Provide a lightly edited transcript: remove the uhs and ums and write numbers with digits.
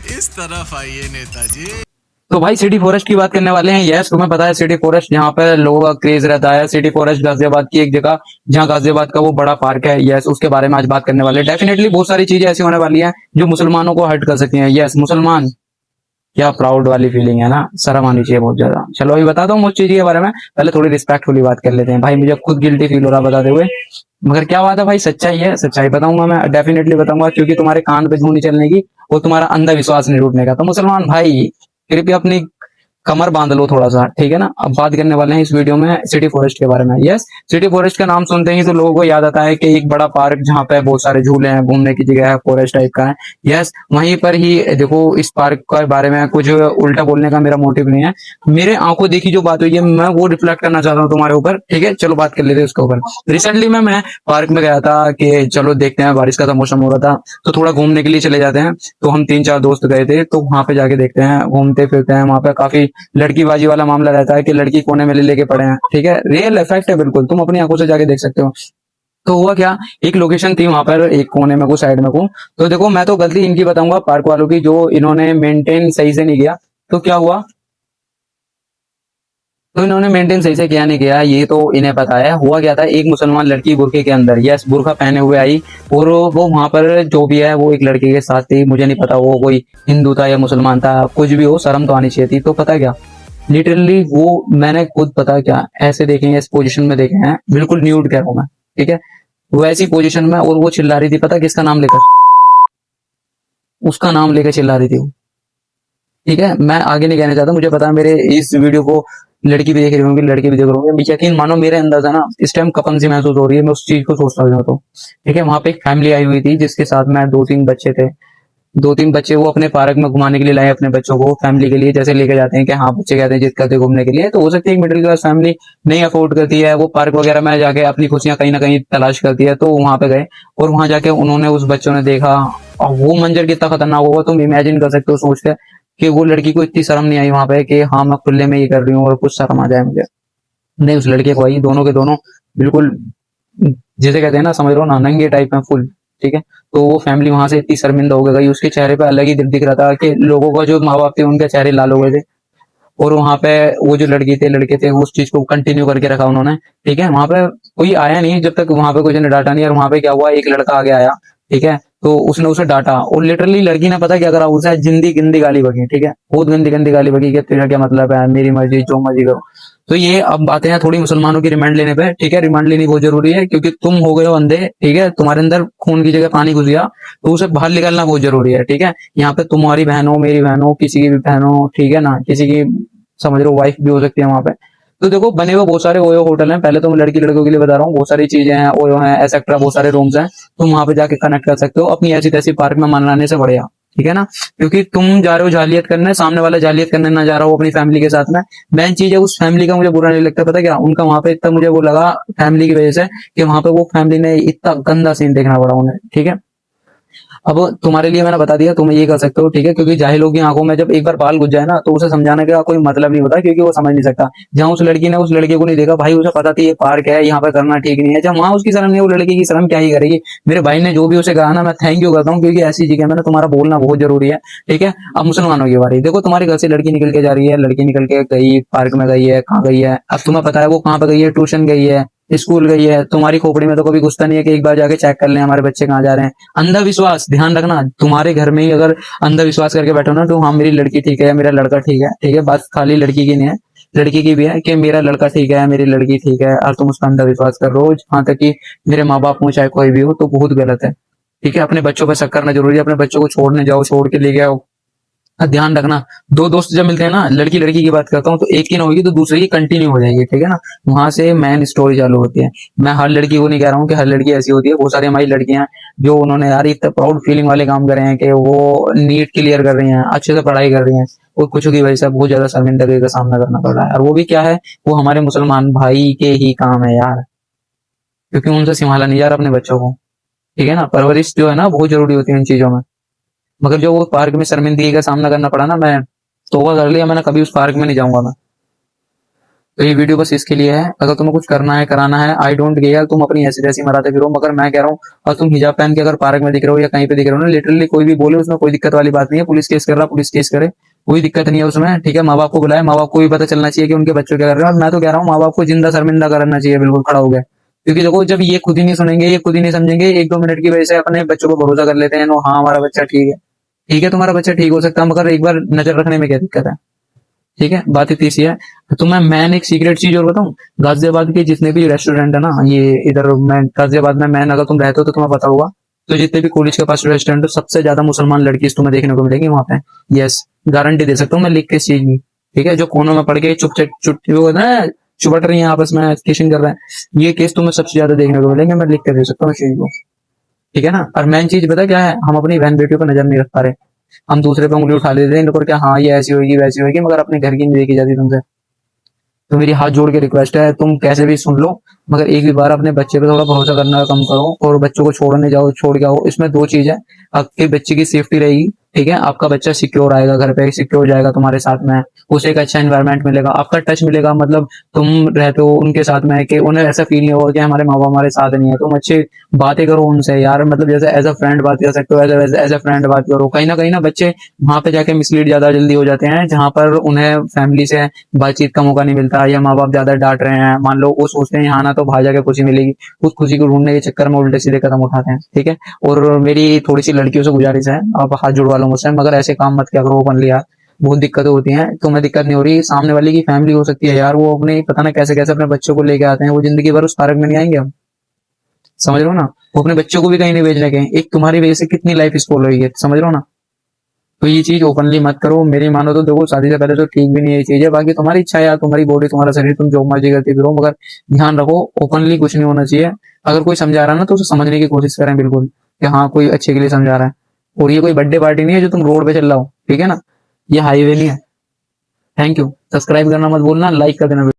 इस तरफ आइए नेताजी। तो भाई सिटी फॉरेस्ट की बात करने वाले हैं। यस, तुम्हें पता है सिटी फॉरेस्ट जहाँ पे लोगों का क्रेज रहता है। सिटी फॉरेस्ट गाजियाबाद की एक जगह जहाँ गाजियाबाद का वो बड़ा पार्क है। यस, उसके बारे में आज बात करने वाले हैं। डेफिनेटली बहुत सारी चीजें ऐसी होने वाली हैं जो मुसलमानों को हर्ट कर सकती हैं। यस, मुसलमान, क्या प्राउड वाली फीलिंग है ना, शर्म आनी चाहिए बहुत ज्यादा। चलो अभी बताता हूँ उस चीज के बारे में, पहले थोड़ी रिस्पेक्टफुली बात कर लेते हैं। भाई मुझे खुद गिल्टी फील हो रहा बताते हुए, मगर क्या बात है भाई, सच्चाई है, सच्चाई बताऊंगा मैं, डेफिनेटली बताऊंगा, क्योंकि तुम्हारे कान पे जूं नहीं चलने की और तुम्हारा अंधविश्वास नहीं टूटने का। तो मुसलमान भाई कृपया अपनी कमर बांध लो थोड़ा सा, ठीक है ना। अब बात करने वाले हैं इस वीडियो में सिटी फॉरेस्ट के बारे में। यस, सिटी फॉरेस्ट का नाम सुनते ही तो लोगों को याद आता है कि एक बड़ा पार्क जहाँ पे बहुत सारे झूले हैं, घूमने की जगह है, फॉरेस्ट टाइप का है। यस, वहीं पर ही देखो, इस पार्क के बारे में कुछ उल्टा बोलने का मेरा मोटिव नहीं है। मेरे आंखों देखी जो बात हुई है मैं वो रिफ्लेक्ट करना चाहता हूँ तुम्हारे ऊपर, ठीक है। चलो बात कर लेते हैं उसके ऊपर। रिसेंटली मैं पार्क में गया था कि चलो देखते हैं, बारिश का तो मौसम हो रहा था तो थोड़ा घूमने के लिए चले जाते हैं। तो हम 3-4 दोस्त गए थे, तो वहां पे जाके देखते हैं, घूमते फिरते हैं। वहां पे काफी लड़कीबाजी वाला मामला रहता है कि लड़की कोने में ले लेके पड़े हैं, ठीक है। रियल इफेक्ट है, बिल्कुल तुम अपनी आंखों से जाके देख सकते हो। तो हुआ क्या, एक लोकेशन थी वहां पर, एक कोने में को साइड में को। तो देखो मैं तो गलती इनकी बताऊंगा, पार्क वालों की, जो इन्होंने मेंटेन सही से नहीं किया। तो क्या हुआ, तो इन्होंने मेंटेन सही से किया नहीं किया ये तो इन्हें पता है। हुआ क्या था, एक मुसलमान लड़की बुरके के अंदर, यस, बुरका पहने हुए आई, और वो वहां पर जो भी है वो एक लड़के के साथ थी। मुझे नहीं पता वो कोई हिंदू था या मुसलमान था, कुछ भी हो, शर्म तो आनी चाहिए थी। तो पता क्या, लिटरली वो मैंने खुद पता क्या ऐसे देखे हैं, इस पोजीशन में देखे हैं, बिल्कुल न्यूड कह रहा हूं मैं, ठीक है, वैसी पोजीशन में। और वो चिल्ला रही थी, पता किसका नाम लेकर, उसका नाम लेकर चिल्ला रही थी वो, ठीक है। मैं आगे नहीं कहना चाहता, मुझे पता है मेरे इस वीडियो को लड़की भी देख रही होंगी, लड़के भी देख रहे होंगे। यकीन मानो मेरे अंदर है ना इस टाइम कपन सी महसूस हो रही है, मैं उस चीज को सोचता हूँ तो, ठीक है। वहां पे एक फैमिली आई हुई थी जिसके साथ में 2-3 बच्चे थे। 2-3 बच्चे वो अपने पार्क में घुमाने के लिए लाए अपने बच्चों को, फैमिली के लिए, जैसे लेके जाते हैं कि हाँ बच्चे कहते हैं जिद करते हैं घूमने के लिए। तो हो सकती है एक मिडिल क्लास फैमिली नहीं अफोर्ड करती है, वो पार्क वगैरह में जाके अपनी खुशियां कहीं ना कहीं तलाश करती है। तो वहां पे गए और वहां जाके उन्होंने, उस बच्चों ने देखा, और वो मंजर कितना खतरनाक होगा तुम इमेजिन कर सकते हो सोच के, कि वो लड़की को इतनी शर्म नहीं आई वहां पे कि हाँ मैं खुले में ये कर रही हूँ और कुछ शर्म आ जाए मुझे। नहीं, उस लड़के को आई, दोनों के दोनों बिल्कुल, जिसे कहते हैं ना, समझ लो ना, नंगे टाइप में फुल, ठीक है। तो वो फैमिली वहां से इतनी शर्मिंदा हो गई, उसके चेहरे पे अलग ही दिख रहा था कि लोगों का, जो माँ बाप थे उनके चेहरे लाल हो गए थे। और वहां पे वो जो लड़की थे, लड़के थे, उस चीज को कंटिन्यू करके रखा उन्होंने, ठीक है। वहां पे कोई आया नहीं जब तक वहां पे कुछ ने डांटा नहीं। और वहां पे क्या हुआ, एक लड़का आगे आया, ठीक है। तो उसने उसे डांटा, और लिटरली लड़की ने पता क्या करा, उसे जिंदी गंदी गाली बकी, ठीक है, बहुत गंदी गंदी गाली बकी कि तेरा क्या मतलब है, मेरी मर्जी, जो मर्जी करो। तो ये अब बातें हैं थोड़ी मुसलमानों की रिमांड लेने पे, ठीक है। रिमांड लेनी बहुत जरूरी है, क्योंकि तुम हो गए हो अंधे, ठीक है, तुम्हारे अंदर खून की जगह पानी घुस गया, तो उसे बाहर निकालना बहुत जरूरी है, ठीक है। यहाँ पे तुम्हारी बहन हो, मेरी बहन हो, किसी की भी बहन हो, ठीक है ना, किसी की समझ लो वाइफ भी हो सकती है वहां पे। तो देखो बने हुए बहुत सारे ओयो होटल हैं, पहले तो मैं लड़की लड़कों के लिए बता रहा हूँ, बहुत सारी चीजें हैं, ओयो है, एक्सेट्रा, बहुत सारे रूम्स हैं। तुम वहां पे जाके कनेक्ट कर सकते हो अपनी ऐसी तैसी पार्क में मन लाने से बढ़िया, ठीक है ना। क्योंकि तुम जा रहे हो जालियत करने, सामने वाला जालियत करने ना जा रहा हो अपनी फैमिली के साथ में। मेन चीज है उस फैमिली का मुझे बुरा नहीं लगता, पता क्या, उनका वहां पे इतना मुझे वो लगा फैमिली की वजह से, कि वहां पे वो फैमिली ने इतना गंदा सीन देखना पड़ा उन्हें, ठीक है। अब तुम्हारे लिए मैंने बता दिया, तुम ये कर सकते हो, ठीक है। क्योंकि जाहिलों की आंखों में जब एक बार बाल घुस जाए ना, तो उसे समझाने का कोई मतलब नहीं होता, क्योंकि वो समझ नहीं सकता। जहां उस लड़की ने उस लड़के को नहीं देखा भाई, उसे पता थी ये पार्क है, यहाँ पे करना ठीक नहीं है, जब वहां उसकी शर्म नहीं है, वो लड़की की शर्म क्या ही करेगी। मेरे भाई ने जो भी उसे कहा ना, मैं थैंक यू करता हूँ, क्योंकि ऐसी जगह में ना तुम्हारा बोलना बहुत जरूरी है, ठीक है। अब मुसलमानों की बारी देखो, तुम्हारे घर से लड़की निकल के जा रही है, लड़की निकल के गई, पार्क में गई है, कहाँ गई है, अब तुम्हें पता है वो कहाँ पे गई है, ट्यूशन गई है, स्कूल गई है। तुम्हारी खोपड़ी में तो कभी घुसता नहीं है कि एक बार जाके चेक कर लें हमारे बच्चे कहाँ जा रहे हैं। अंधविश्वास, ध्यान रखना, तुम्हारे घर में ही अगर अंधविश्वास करके बैठो ना, तो हाँ मेरी लड़की ठीक है, मेरा लड़का ठीक है, ठीक है, बात खाली लड़की की नहीं है, लड़की की भी है, कि मेरा लड़का ठीक है, मेरी लड़की ठीक है, और तुम उस पर अंधविश्वास कर रहे हो, जहां तक कि मेरे माँ बाप हो चाहे कोई भी हो, तो बहुत गलत है, ठीक है। अपने बच्चों पर शक करना जरूरी है, अपने बच्चों को छोड़ने जाओ, छोड़ के ले आओ। ध्यान रखना, दो दोस्त जब मिलते हैं ना, लड़की लड़की की बात करता हूँ, तो एक की ना होगी तो दूसरे की कंटिन्यू हो जाएगी, ठीक है ना। वहां से मेन स्टोरी चालू होती है। मैं हर लड़की को नहीं कह रहा हूँ कि हर लड़की ऐसी होती है, बहुत सारी हमारी लड़कियां हैं जो उन्होंने यार इतना प्राउड फीलिंग वाले काम करे हैं कि वो नीट क्लियर कर रही हैं, अच्छे से पढ़ाई कर रही हैं, और कुछ की वजह से बहुत ज्यादा शर्मिंदगी का सामना करना पड़ रहा है। और वो भी क्या है, वो हमारे मुसलमान भाई के ही काम है यार, क्योंकि उनसे संभाला नहीं जा रहा अपने बच्चों को, ठीक है ना। परवरिश जो है ना बहुत जरूरी होती है इन चीजों में। मगर जो वो पार्क में शर्मिंदगी का सामना करना पड़ा ना, मैं तौबा कर लिया, मैंने कभी उस पार्क में नहीं जाऊंगा मैं। तो ये वीडियो बस इसके लिए है, अगर तुम्हें कुछ करना है कराना है, आई डोंट केयर, तुम अपनी ऐसी जैसी मराते फिरो, मगर मैं कह रहा हूँ और तुम हिजाब पहन के अगर पार्क में दिख रहे हो या कहीं पे दिख रहे हो ना, लिटरली कोई भी बोले उसमें कोई दिक्कत वाली बात नहीं है। पुलिस केस कर रहा, पुलिस केस करे, कोई दिक्कत नहीं है उसमें, ठीक है। माँ बाप को बुलाए, माँ बाप को भी पता चलना चाहिए कि उनके बच्चों क्या कर रहे हैं। और मैं तो कह रहा हूँ माँ बाप को जिंदा शर्मिंदा करना चाहिए, बिल्कुल खड़ा हो गया। क्योंकि देखो जब ये खुद ही नहीं सुनेंगे, ये खुद ही नहीं समझेंगे, 1-2 मिनट की वजह से अपने बच्चों को भरोसा कर लेते हैं, नो हाँ हमारा बच्चा ठीक है। ठीक है, तुम्हारा बच्चा ठीक हो सकता है, मगर एक बार नजर रखने में क्या दिक्कत है? ठीक है, बात इतनी सी है। तो मैं एक सीक्रेट चीज और बताऊं, गाजियाबाद के जितने भी रेस्टोरेंट है ना, ये इधर मैं गाजियाबाद में, मैन अगर तुम रहते हो तो तुम्हें पता होगा, तो जितने भी कॉलेज के पास रेस्टोरेंट है, सबसे ज्यादा मुसलमान लड़की तुम्हें देखने को मिलेगी वहां पे। यस, गारंटी दे सकता हूँ मैं लिख के इस चीज की। ठीक है, जो कोनों में पड़ के वो होता है, चुपट रही है आपस में, किशिंग कर रहे हैं, ये केस तुम्हें सबसे ज्यादा देखने को मिलेंगे, मैं लिख के दे सकता हूँ इस चीज को। ठीक है ना। और मेन चीज पता क्या है, हम अपनी बहन बेटियों पर नजर नहीं रख पा रहे, हम दूसरे पे उंगली उठा लेते हैं इन लोगों को, क्या हाँ ये ऐसी होगी वैसी होगी, मगर अपने घर की नहीं देखी जाती तुमसे। तो मेरी हाथ जोड़ के रिक्वेस्ट है, तुम कैसे भी सुन लो, मगर एक भी बार अपने बच्चे पे थोड़ा भरोसा करना कम करो, और बच्चों को छोड़ने जाओ, छोड़ के आओ। इसमें दो चीज है, आपके बच्चे की सेफ्टी रहेगी, ठीक है, आपका बच्चा सिक्योर आएगा घर पे, सिक्योर जाएगा तुम्हारे साथ में, उसे एक अच्छा एनवायरनमेंट मिलेगा, आपका टच मिलेगा, मतलब तुम रहते हो उनके साथ में कि उन्हें ऐसा फील नहीं होगा कि हमारे माँ बाप हमारे साथ नहीं है। तुम अच्छे बातें करो उनसे यार, मतलब जैसे एज अ फ्रेंड बात कर सकते हो, एज अ फ्रेंड बात करो। कहीं ना बच्चे वहां पे जाके मिसलीड ज्यादा जल्दी हो जाते हैं, जहां पर उन्हें फैमिली से बातचीत का मौका नहीं मिलता, या माँ बाप ज्यादा डांट रहे हैं, मान लो वो सोचते हैं यहाँ ना तो बाहर जाके खुशी मिलेगी, उस खुशी को ढूंढने के चक्कर में उल्टे सीधे कदम उठाते हैं। ठीक है, और मेरी थोड़ी सी लड़कियों से गुजारिश है, आप हाथ जुड़वा लो मुझसे, मगर ऐसे काम मत क्या करो ओपनली यार, बहुत दिक्कतें होती हैं। तुम्हें दिक्कत नहीं हो रही, सामने वाले की फैमिली हो सकती है यार, वो अपने पता ना कैसे कैसे अपने बच्चों को लेके आते हैं, वो जिंदगी भर उस पार्क में नहीं आएंगे हम, समझ रहे हो ना। वो अपने बच्चों को भी कहीं नहीं भेजने के, एक तुम्हारी वजह से कितनी लाइफ स्पॉइल हुई है, समझ रहे हो ना। तो ये चीज ओपनली मत करो, मेरी मानो तो देखो शादी से पहले तो ठीक भी नहीं है ये चीज है, बाकी तुम्हारी इच्छा है यार, तुम्हारी बॉडी तुम्हारा शरीर, तुम जो मर्जी करते फिरो, मगर ध्यान रखो ओपनली कुछ नहीं होना चाहिए। अगर कोई समझा रहा है ना तो उसे समझने की कोशिश करें बिल्कुल, कि हाँ कोई अच्छे के लिए समझा रहा है। और ये कोई बर्थडे पार्टी नहीं है जो तुम रोड पे चल रहा हो, ठीक है ना, ये हाईवे नहीं है। थैंक यू, सब्सक्राइब करना मत भूलना, लाइक कर देना।